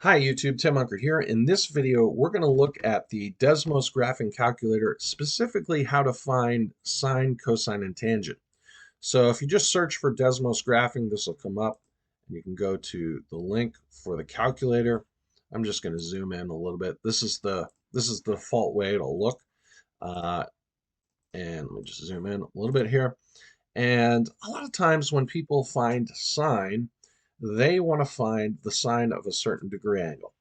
Hi YouTube, Tim Unkert here. In this video, we're going to look at the Desmos graphing calculator, specifically how to find sine, cosine, and tangent. So if you just search for Desmos graphing, this will come up. And you can go to the link for the calculator. I'm just going to zoom in a little bit. This is the default way it'll look. And let me just zoom in a little bit here. And a lot of times when people find sine, they want to find the sine of a certain degree angle.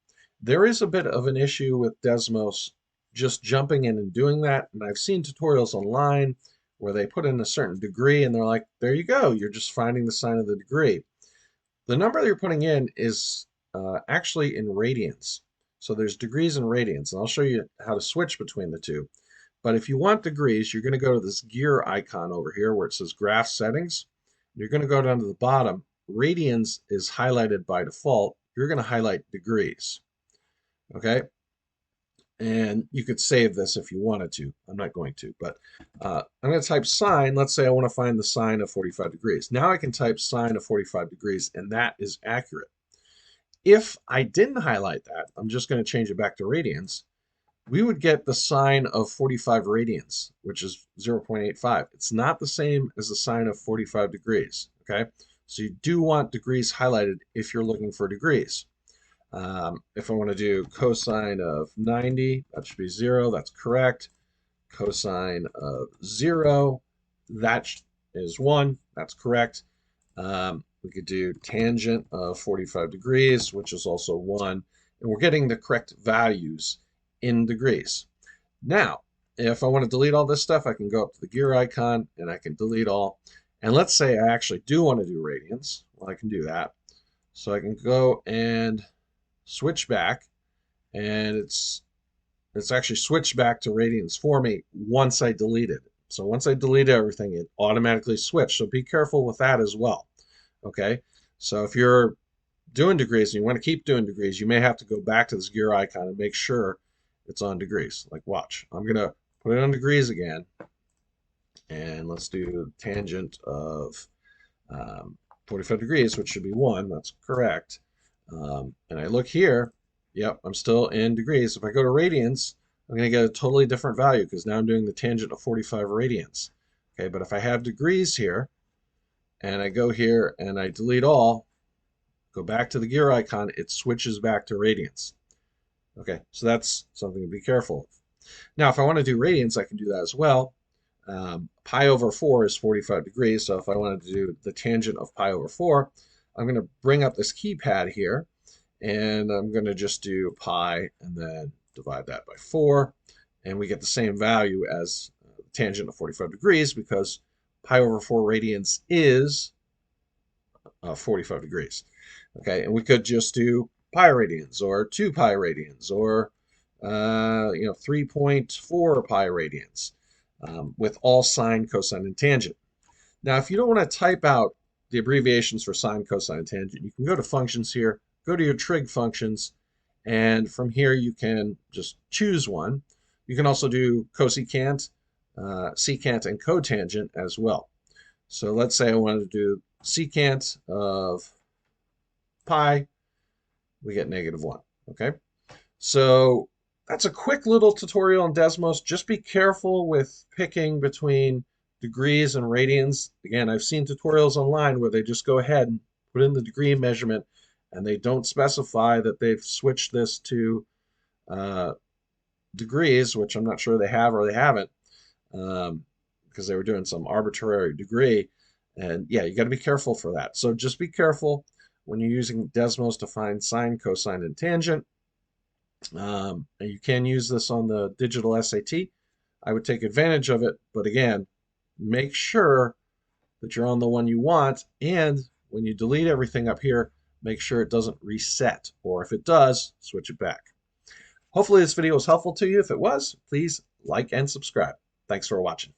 There is a bit of an issue with Desmos just jumping in and doing that. And I've seen tutorials online where they put in a certain degree and they're like, there you go, you're just finding the sine of the degree. The number that you're putting in is actually in radians. So there's degrees and radians, and I'll show you how to switch between the two. But if you want degrees, you're going to go to this gear icon over here where it says graph settings. You're going to go down to the bottom. Radians is highlighted by default. You're going to highlight degrees. Okay? And you could save this if you wanted to. I'm not going to, but I'm going to type sine. Let's say I want to find the sine of 45 degrees. Now I can type sine of 45 degrees, and that is accurate. If I didn't highlight that, I'm just going to change it back to radians. We would get the sine of 45 radians, which is 0.85. It's not the same as the sine of 45 degrees, okay? So you do want degrees highlighted if you're looking for degrees. If I want to do cosine of 90, that should be 0. That's correct. Cosine of 0, that is 1. That's correct. We could do tangent of 45 degrees, which is also 1. And we're getting the correct values in degrees. Now, if I want to delete all this stuff, I can go up to the gear icon and I can delete all. And let's say I actually do want to do radians. Well, I can do that. So I can go and switch back, and it's actually switched back to radians for me once I deleted it. So once I delete everything, it automatically switched. So be careful with that as well. Okay, so if you're doing degrees and you want to keep doing degrees, you may have to go back to this gear icon and make sure it's on degrees. Like, watch, I'm gonna put it on degrees again, and let's do tangent of 45 degrees, which should be 1. That's correct. And I look here, yep, I'm still in degrees. If I go to radians, I'm going to get a totally different value because now I'm doing the tangent of 45 radians. Okay, but if I have degrees here, and I go here and I delete all, go back to the gear icon, it switches back to radians. Okay, so that's something to be careful of. Now, if I want to do radians, I can do that as well. Pi over 4 is 45 degrees, so if I wanted to do the tangent of pi over 4, I'm going to bring up this keypad here, and I'm going to just do pi and then divide that by 4, and we get the same value as tangent of 45 degrees because pi over 4 radians is 45 degrees. Okay, and we could just do pi radians or 2 pi radians or 3.4 pi radians with all sine, cosine, and tangent. Now, if you don't want to type out the abbreviations for sine, cosine, and tangent, you can go to functions here, go to your trig functions, and from here you can just choose one. You can also do cosecant, secant, and cotangent as well. So let's say I wanted to do secant of pi, we get -1, okay? So that's a quick little tutorial on Desmos. Just be careful with picking between degrees and radians. Again, I've seen tutorials online where they just go ahead and put in the degree measurement and they don't specify that they've switched this to degrees, which I'm not sure they have or they haven't, because they were doing some arbitrary degree. And yeah, you got to be careful for that. So just be careful when you're using Desmos to find sine, cosine, and tangent. And you can use this on the digital SAT. I would take advantage of it, but again, make sure that you're on the one you want, and when you delete everything up here, make sure it doesn't reset, or if it does, switch it back. Hopefully this video was helpful to you. If it was, please like and subscribe. Thanks for watching.